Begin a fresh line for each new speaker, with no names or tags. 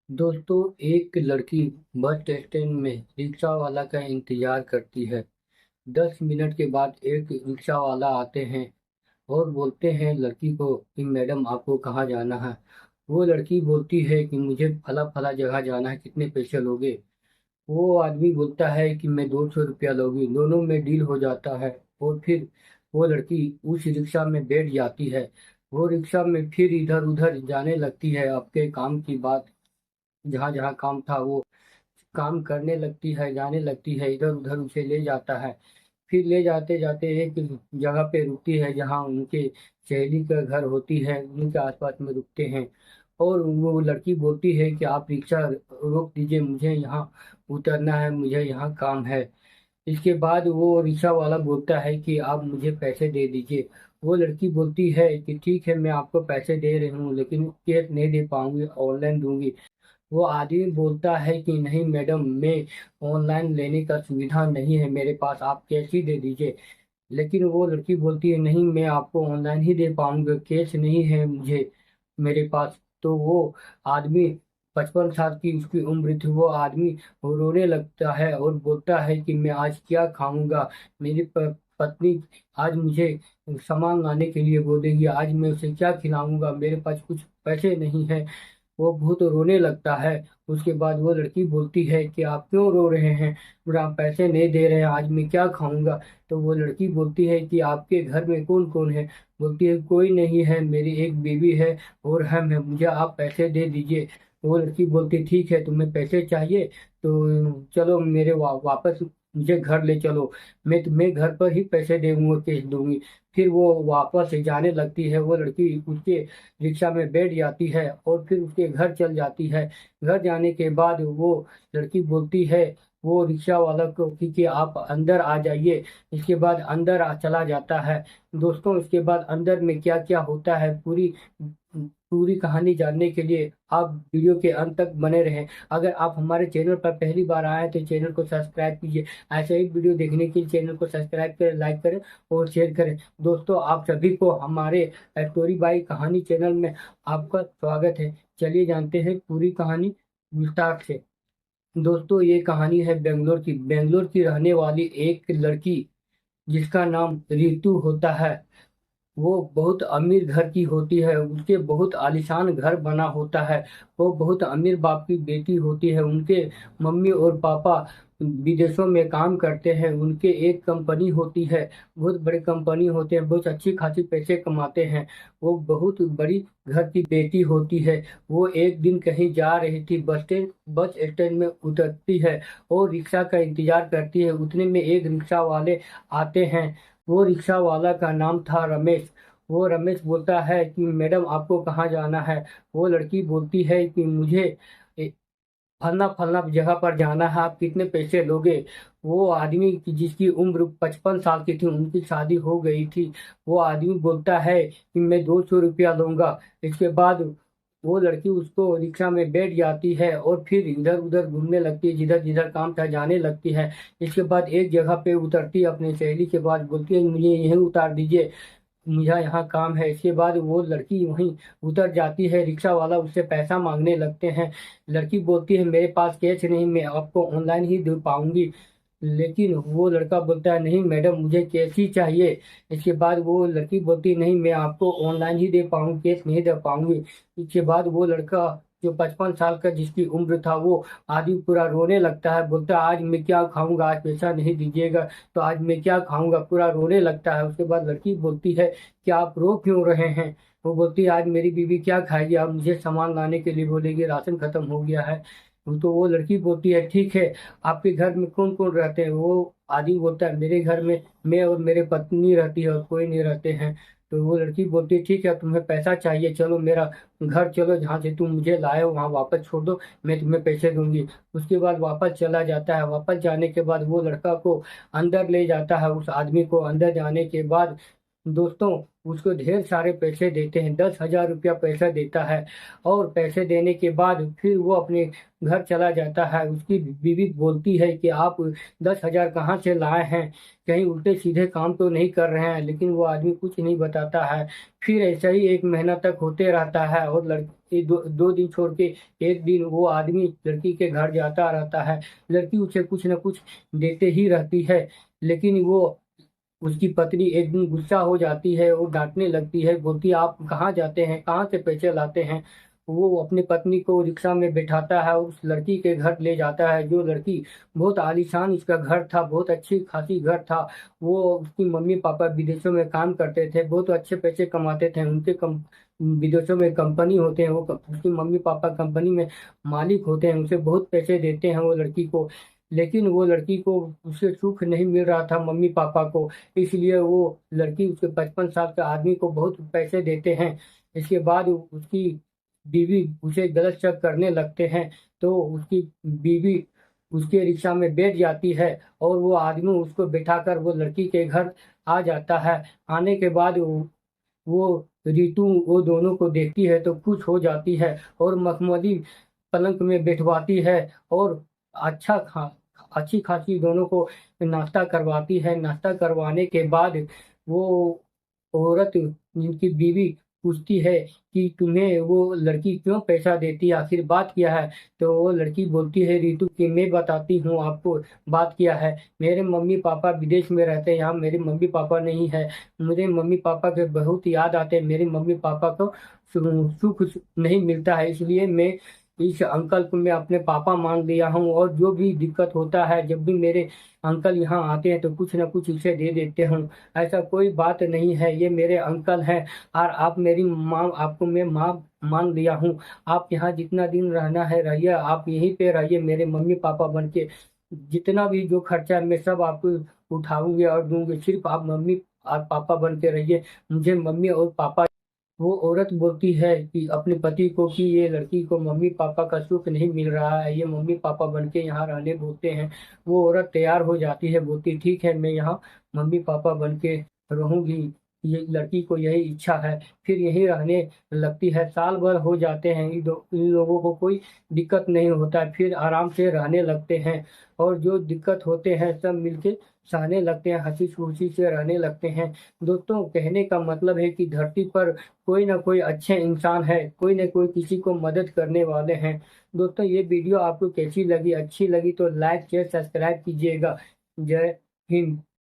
दोस्तों, एक लड़की बस स्टैंड में रिक्शा वाला का इंतजार करती है। 10 मिनट के बाद एक रिक्शा वाला आते हैं और बोलते हैं लड़की को कि मैडम आपको कहाँ जाना है। वो लड़की बोलती है कि मुझे फला फला जगह जाना है, कितने पैसे लोगे। वो आदमी बोलता है कि मैं 200 रुपया लोगी। दोनों में डील हो जाता है और फिर वो लड़की उस रिक्शा में बैठ जाती है। वो रिक्शा में फिर इधर उधर जाने लगती है, आपके काम की बात, जहाँ जहाँ काम था वो काम करने लगती है, जाने लगती है, इधर उधर उसे ले जाता है। फिर ले जाते जाते एक जगह पे रुकती है जहाँ उनके सहेली का घर होती है, उनके आसपास में रुकते हैं। और वो लड़की बोलती है कि आप रिक्शा रोक दीजिए, मुझे यहाँ उतरना है, मुझे यहाँ काम है। इसके बाद वो रिक्शा वाला बोलता है कि आप मुझे पैसे दे दीजिए। वो लड़की बोलती है कि ठीक है, मैं आपको पैसे दे रही हूँ, लेकिन कैश नहीं दे पाऊंगी, ऑनलाइन दूंगी। वो आदमी बोलता है कि नहीं मैडम, मैं ऑनलाइन लेने का सुविधा नहीं है मेरे पास, आप कैश ही दे दीजिए। लेकिन वो लड़की बोलती है नहीं, मैं आपको ऑनलाइन ही दे पाऊंगा, कैश नहीं है मुझे मेरे पास। तो वो आदमी, 55 साल की उसकी उम्र थी, वो आदमी रोने लगता है और बोलता है कि मैं आज क्या खाऊंगा। मेरी पत्नी आज मुझे सामान लाने के लिए बोलेगी, आज मैं उसे क्या खिलाऊंगा, मेरे पास कुछ पैसे नहीं है। वो बहुत रोने लगता है। उसके बाद वो लड़की बोलती है कि आप क्यों रो रहे हैं, बोला आप पैसे नहीं दे रहे हैं, आज मैं क्या खाऊंगा। तो वो लड़की बोलती है कि आपके घर में कौन कौन है। बोलती है कोई नहीं है, मेरी एक बीवी है और हम है, मुझे आप पैसे दे दीजिए। वो लड़की बोलती ठीक है, तुम्हें पैसे चाहिए तो चलो मेरे वापस मुझे घर ले चलो, मैं तुम्हें घर पर ही पैसे दूंगा, कैश दूंगी। फिर वो वापस जाने लगती है। वो लड़की उसके रिक्शा में बैठ जाती है और फिर उसके घर चल जाती है। घर जाने के बाद वो लड़की बोलती है वो रिक्शा वाला को कि आप अंदर आ जाइए। इसके बाद अंदर चला जाता है। दोस्तों, इसके बाद अंदर में क्या क्या होता है, पूरी पूरी कहानी जानने के लिए आप वीडियो के अंत तक बने रहें। अगर आप हमारे चैनल पर पहली बार आए हैं तो चैनल को सब्सक्राइब कीजिए। ऐसे ही वीडियो देखने के लिए चैनल को सब्सक्राइब करें, लाइक करें और शेयर करें। दोस्तों, आप सभी को हमारे स्टोरी बाई कहानी चैनल में आपका स्वागत है। चलिए जानते हैं पूरी कहानी विस्तार से। दोस्तों, ये कहानी है बेंगलोर की रहने वाली एक लड़की जिसका नाम रितु होता है। वो बहुत अमीर घर की होती है, उसके बहुत आलीशान घर बना होता है। वो बहुत अमीर बाप की बेटी होती है। उनके मम्मी और पापा विदेशों में काम करते हैं। उनके एक कंपनी होती है, बहुत बड़ी कंपनी होते हैं, बहुत अच्छी खासी पैसे कमाते हैं। वो बहुत बड़ी घर की बेटी होती है। वो एक दिन कहीं जा रही थी, बस स्टैंड में उतरती है और रिक्शा का इंतजार करती है। उतने में एक रिक्शा वाले आते हैं। वो रिक्शा वाला का नाम था रमेश। वो रमेश बोलता है कि मैडम आपको कहाँ जाना है। वो लड़की बोलती है कि मुझे ए, फलना फलना जगह पर जाना है, आप कितने पैसे लोगे। वो आदमी की जिसकी उम्र 55 साल की थी, उनकी शादी हो गई थी। वो आदमी बोलता है कि मैं 200 रुपया लूंगा। इसके बाद वो लड़की उसको रिक्शा में बैठ जाती है और फिर इधर उधर घूमने लगती है, जिधर जिधर काम था जाने लगती है। इसके बाद एक जगह पे उतरती है अपने सहेली के पास, बोलती है मुझे यहीं उतार दीजिए, मुझे यहाँ काम है। इसके बाद वो लड़की वहीं उतर जाती है। रिक्शा वाला उससे पैसा मांगने लगते हैं। लड़की बोलती है मेरे पास कैश नहीं, मैं आपको ऑनलाइन ही दे पाऊंगी। लेकिन वो लड़का बोलता है नहीं मैडम, मुझे कैश ही चाहिए। इसके बाद वो लड़की बोलती है नहीं, मैं आपको ऑनलाइन ही दे पाऊंगी, कैश नहीं दे पाऊंगी। इसके बाद वो लड़का जो 55 साल का जिसकी उम्र था, वो आदमी पूरा रोने लगता है। बोलता है आज मैं क्या खाऊंगा, आज पैसा नहीं दीजिएगा तो आज मैं क्या खाऊंगा, पूरा रोने लगता है। उसके बाद लड़की बोलती है कि आप रो क्यों रहे हैं। वो बोलती है आज मेरी बीवी क्या खाएगी, आप मुझे सामान लाने के लिए बोलेगी, राशन खत्म हो गया है। तो वो लड़की बोलती है ठीक है, आपके घर में कौन कौन रहते हैं। वो आदमी बोलता है मेरे घर में मैं और मेरे पत्नी रहती है और कोई नहीं रहते हैं। तो वो लड़की बोलती है ठीक है, तुम्हें पैसा चाहिए, चलो मेरा घर चलो, जहाँ से तुम मुझे लाए हो वहाँ वापस छोड़ दो, मैं तुम्हें पैसे दूंगी। उसके बाद वापस चला जाता है। वापस जाने के बाद वो लड़का को अंदर ले जाता है। उस आदमी को अंदर जाने के बाद दोस्तों उसको ढेर सारे पैसे देते हैं, 10,000 रुपया पैसा देता है। और पैसे देने के बाद फिर वो अपने घर चला जाता है। उसकी बीवी बोलती है कि आप 10,000 कहाँ से लाए हैं, कहीं उल्टे सीधे काम तो नहीं कर रहे हैं, लेकिन वो आदमी कुछ नहीं बताता है। फिर ऐसा ही 1 महीना तक होते रहता है और लड़की 2 दिन छोड़ के एक दिन वो आदमी लड़की के घर जाता रहता है। लड़की उसे कुछ न कुछ देते ही रहती है, लेकिन वो उसकी पत्नी एक दिन गुस्सा हो जाती है और डांटने लगती है, बोलती है आप कहाँ जाते हैं, कहाँ से पैसे लाते हैं। वो अपनी पत्नी को रिक्शा में बैठाता है और उस लड़की के घर ले जाता है। जो लड़की बहुत आलीशान इसका घर था, बहुत अच्छी खासी घर था। वो उसकी मम्मी पापा विदेशों में काम करते थे, बहुत अच्छे पैसे कमाते थे। उनके विदेशों में कंपनी होते हैं, उसकी मम्मी पापा कंपनी में मालिक होते हैं, उसे बहुत पैसे देते हैं वो लड़की को। लेकिन वो लड़की को उसे सुख नहीं मिल रहा था मम्मी पापा को, इसलिए वो लड़की उसके 55 साल के आदमी को बहुत पैसे देते हैं। इसके बाद उसकी बीवी उसे गलत शक करने लगते हैं, तो उसकी बीवी उसके रिक्शा में बैठ जाती है और वो आदमी उसको बैठाकर वो लड़की के घर आ जाता है। आने के बाद वो रितु वो दोनों को देखती है तो खुश हो जाती है और मखमली पलंग में बैठवाती है और अच्छा खा अच्छी खासी दोनों को नाश्ता करवाती है। नाश्ता करवाने के बाद वो औरत जिनकी बीवी पूछती है कि तुम्हें वो लड़की क्यों पैसा देती है, आखिर बात क्या है। तो वो लड़की बोलती है रितु कि मैं बताती हूँ आपको बात क्या है। मेरे मम्मी पापा विदेश में रहते हैं, यहाँ मेरे मम्मी पापा नहीं है। मुझे मम्मी पापा के बहुत याद आते हैं, मेरे मम्मी पापा को सुख नहीं मिलता है, इसलिए मैं इस अंकल को मैं अपने पापा मान लिया हूँ। और जो भी दिक्कत होता है, जब भी मेरे अंकल यहाँ आते हैं तो कुछ ना कुछ इसे दे देते हूँ। ऐसा कोई बात नहीं है, ये मेरे अंकल हैं और आप मेरी माँ, आपको मैं माँ मान लिया हूँ। आप यहाँ जितना दिन रहना है रहिए, आप यहीं पे रहिए मेरे मम्मी पापा बन के। जितना भी जो खर्चा है मैं सब आपको उठाऊंगे और दूंगे, सिर्फ आप मम्मी और पापा बन के रहिए। मुझे मम्मी और पापा। वो औरत बोलती है कि अपने पति को कि ये लड़की को मम्मी पापा का सुख नहीं मिल रहा है, ये मम्मी पापा बन के यहाँ रहने बोलते हैं। वो औरत तैयार हो जाती है, बोलती ठीक है मैं यहाँ मम्मी पापा बन के रहूंगी। ये लड़की को यही इच्छा है, फिर यहीं रहने लगती है। साल भर हो जाते हैं, इन लोगों को कोई दिक्कत नहीं होता है, फिर आराम से रहने लगते हैं। और जो दिक्कत होते हैं सब मिलके सहने लगते हैं, हंसी खुशी से रहने लगते हैं। दोस्तों कहने का मतलब है कि धरती पर कोई ना कोई अच्छे इंसान है, कोई ना कोई किसी को मदद करने वाले हैं। दोस्तों ये वीडियो आपको कैसी लगी, अच्छी लगी तो लाइक शेयर सब्सक्राइब कीजिएगा। जय हिंद।